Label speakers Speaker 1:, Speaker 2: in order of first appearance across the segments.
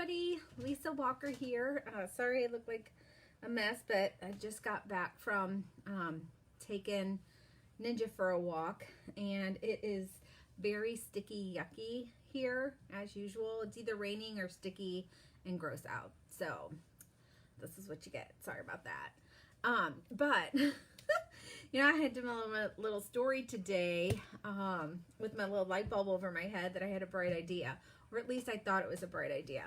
Speaker 1: everybody, Lisa Walker here. Sorry I look like a mess, but I just got back from taking Ninja for a walk, and it is very sticky, yucky here as usual. It's either raining or sticky and gross out, so this is what you get. Sorry about that. But you know, I had to tell a little story today with my little light bulb over my head that I had a bright idea, or at least I thought it was a bright idea.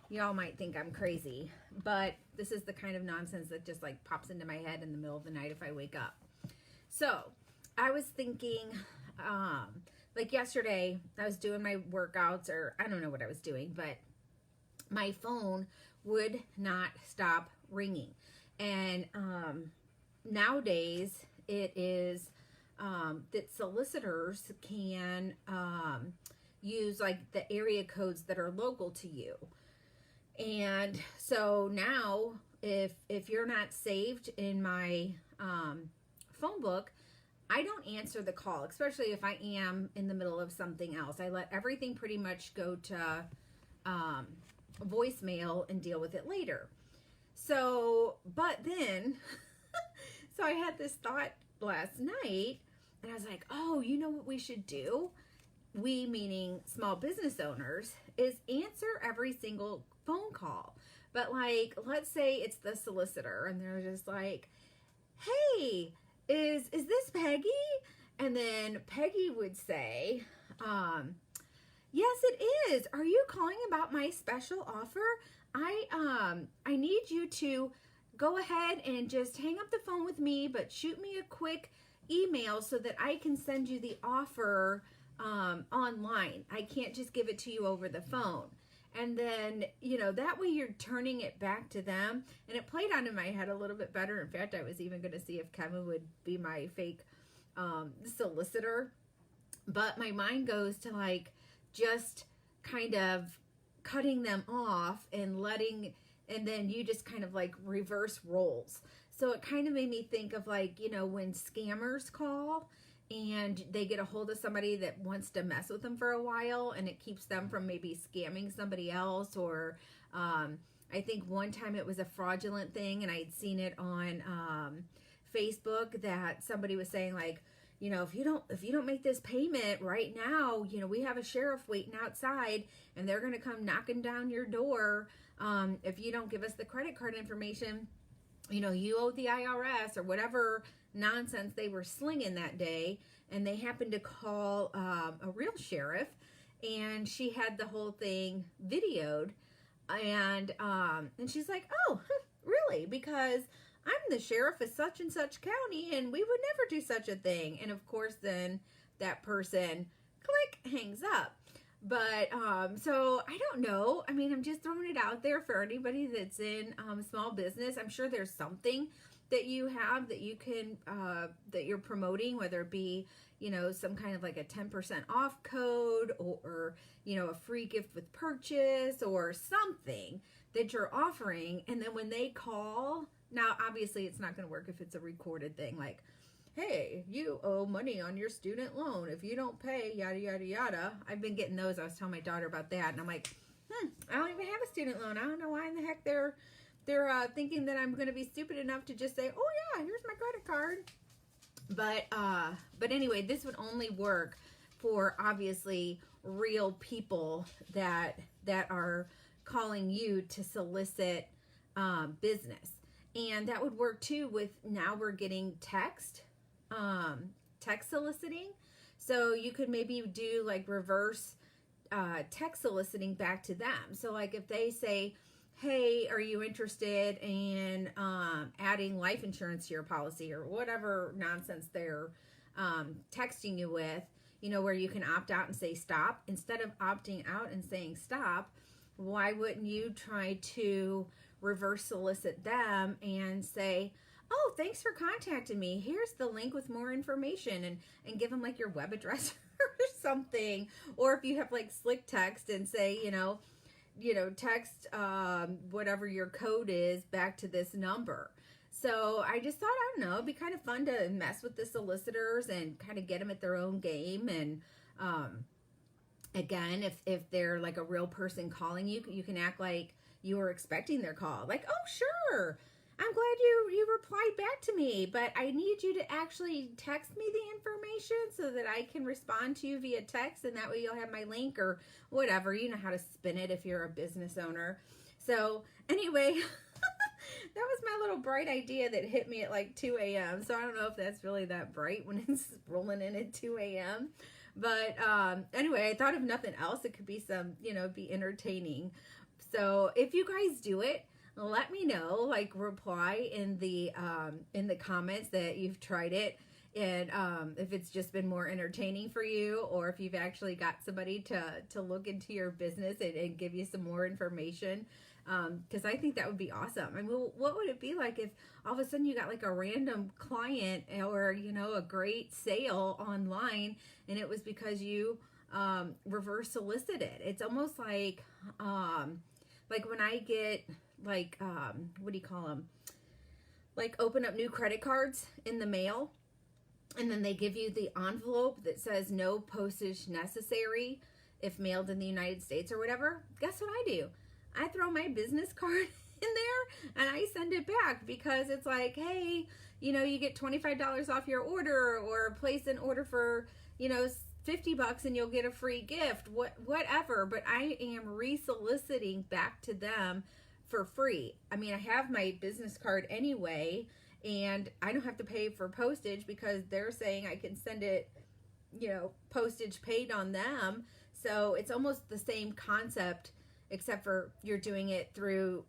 Speaker 1: Y'all might think I'm crazy, but this is the kind of nonsense that just like pops into my head in the middle of the night if I wake up. So I was thinking, like yesterday, I was doing my workouts, or I don't know what I was doing, but my phone would not stop ringing. And nowadays it is that solicitors can use like the area codes that are local to you. And so now if you're not saved in my phone book, I don't answer the call, especially if I am in the middle of something else. I let everything pretty much go to voicemail and deal with it later. So, but then, so I had this thought last night, and I was like, oh, you know what we should do? We, meaning small business owners, is answer every single phone call. But like, let's say it's the solicitor, and they're just like, hey, is this Peggy? And then Peggy would say, yes, it is. Are you calling about my special offer? I need you to go ahead and just hang up the phone with me, but shoot me a quick email so that I can send you the offer online. I can't just give it to you over the phone. And then, you know, that way you're turning it back to them. And it played out in my head a little bit better. In fact, I was even going to see if Kevin would be my fake solicitor. But my mind goes to like just kind of cutting them off and then you just kind of like reverse roles. So it kind of made me think of like, you know, when scammers call and they get a hold of somebody that wants to mess with them for a while, and it keeps them from maybe scamming somebody else. Or I think one time it was a fraudulent thing, and I'd seen it on Facebook that somebody was saying like, you know, if you don't make this payment right now, you know, we have a sheriff waiting outside and they're going to come knocking down your door. If you don't give us the credit card information, you know, you owe the IRS, or whatever nonsense they were slinging that day. And they happened to call a real sheriff, and she had the whole thing videoed. And she's like, oh, really? Because I'm the sheriff of such and such county, and we would never do such a thing. And of course, then that person, click, hangs up. But so I don't know. I mean, I'm just throwing it out there for anybody that's in small business. I'm sure there's something that you have that you can that you're promoting, whether it be, you know, some kind of like a 10% off code, or you know, a free gift with purchase, or something that you're offering. And then when they call, now obviously it's not going to work if it's a recorded thing, like, hey, you owe money on your student loan. If you don't pay, yada, yada, yada. I've been getting those. I was telling my daughter about that, and I'm like, I don't even have a student loan. I don't know why in the heck they're thinking that I'm going to be stupid enough to just say, oh yeah, here's my credit card. But anyway, this would only work for obviously real people that are calling you to solicit business. And that would work too with, now we're getting text soliciting. So you could maybe do like reverse text soliciting back to them. So like if they say, hey, are you interested in adding life insurance to your policy, or whatever nonsense they're texting you with, you know, where you can opt out and say stop. Instead of opting out and saying stop, why wouldn't you try to reverse solicit them and say, oh, thanks for contacting me. Here's the link with more information, and give them like your web address or something. Or if you have like slick text and say, you know, text whatever your code is back to this number. So I just thought, I don't know, it'd be kind of fun to mess with the solicitors and kind of get them at their own game. And Again, if they're like a real person calling you, you can act like you were expecting their call. Like, oh, sure. I'm glad you replied back to me, but I need you to actually text me the information so that I can respond to you via text, and that way you'll have my link or whatever. You know how to spin it if you're a business owner. So anyway, that was my little bright idea that hit me at like 2 a.m. So I don't know if that's really that bright when it's rolling in at 2 a.m. But anyway, I thought of nothing else. It could be some, be entertaining. So if you guys do it, let me know. Like, reply in the comments that you've tried it, and if it's just been more entertaining for you, or if you've actually got somebody to look into your business and give you some more information. Because I think that would be awesome. I mean, what would it be like if all of a sudden you got like a random client or, a great sale online, and it was because you reverse solicited? It's almost like when I get like, what do you call them? Like, open up new credit cards in the mail, and then they give you the envelope that says no postage necessary if mailed in the United States or whatever. Guess what I do? I throw my business card in there and I send it back, because it's like, hey, you get $25 off your order, or place an order for, $50 and you'll get a free gift, whatever. But I am resoliciting back to them for free. I mean, I have my business card anyway, and I don't have to pay for postage because they're saying I can send it, postage paid on them. So it's almost the same concept, except for you're doing it through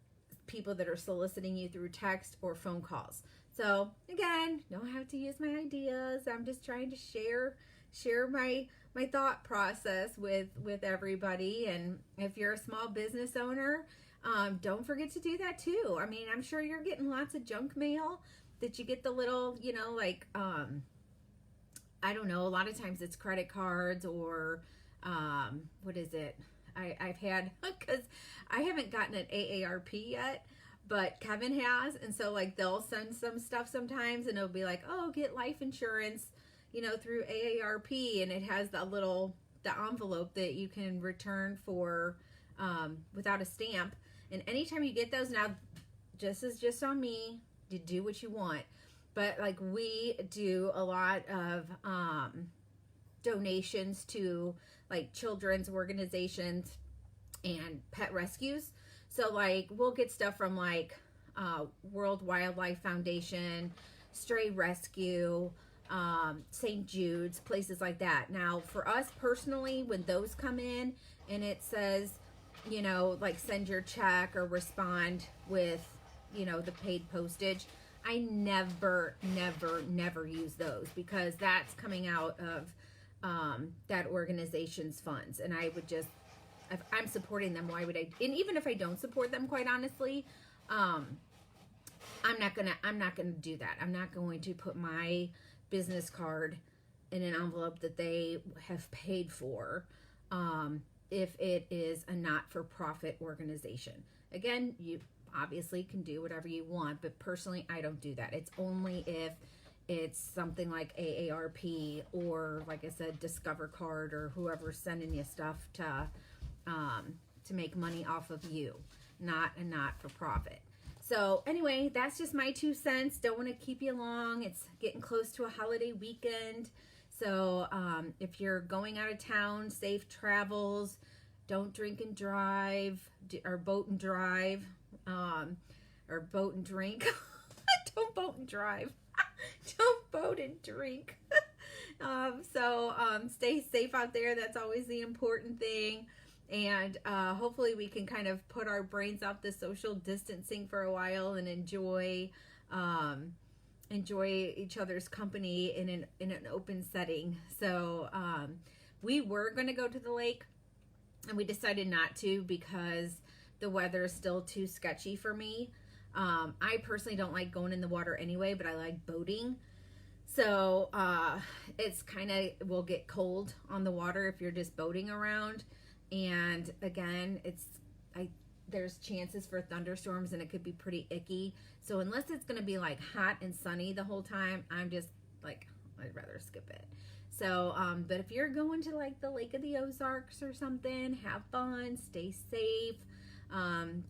Speaker 1: people that are soliciting you through text or phone calls. So again, don't have to use my ideas. I'm just trying to share my thought process with everybody. And if you're a small business owner, don't forget to do that too. I mean, I'm sure you're getting lots of junk mail that you get the little, I don't know, a lot of times it's credit cards or what is it? I've had, because I haven't gotten an AARP yet, but Kevin has. And so like they'll send some stuff sometimes, and it'll be like, oh, get life insurance, through AARP. And it has the envelope that you can return for without a stamp. And anytime you get those, now this is just on me, to do what you want. But like, we do a lot of donations to like children's organizations and pet rescues. So like, we'll get stuff from like World Wildlife Foundation, Stray Rescue, St. Jude's, places like that. Now for us personally, when those come in and it says, like, send your check or respond with, the paid postage, I never use those, because that's coming out of that organization's funds. And I would just, if I'm supporting them, why would I? And even if I don't support them, quite honestly, I'm not gonna do that. I'm not going to put my business card in an envelope that they have paid for, if it is a not-for-profit organization. Again, you obviously can do whatever you want, but personally, I don't do that. It's only if it's something like AARP, or like I said, Discover Card, or whoever's sending you stuff to make money off of you, not a not-for-profit. So anyway, that's just my 2 cents. Don't want to keep you long. It's getting close to a holiday weekend. So if you're going out of town, safe travels. Don't drink and drive, or boat and drive, or boat and drink. Don't boat and drive. Don't boat and drink. So stay safe out there. That's always the important thing. And hopefully we can kind of put our brains off the social distancing for a while and enjoy each other's company in an open setting. So we were going to go to the lake, and we decided not to because the weather is still too sketchy for me. I personally don't like going in the water anyway, but I like boating. So it's kind of, will get cold on the water if you're just boating around. And again, there's chances for thunderstorms, and it could be pretty icky. So unless it's going to be like hot and sunny the whole time, I'm just like, I'd rather skip it. So, but if you're going to like the Lake of the Ozarks or something, have fun, stay safe,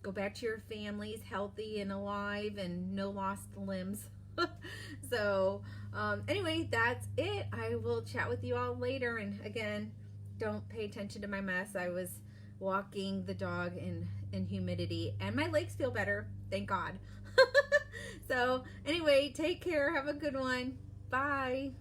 Speaker 1: go back to your families healthy and alive and no lost limbs. So, anyway, that's it. I will chat with you all later. And again, don't pay attention to my mess. I was walking the dog in humidity, and my legs feel better. Thank God. So, anyway, take care. Have a good one. Bye.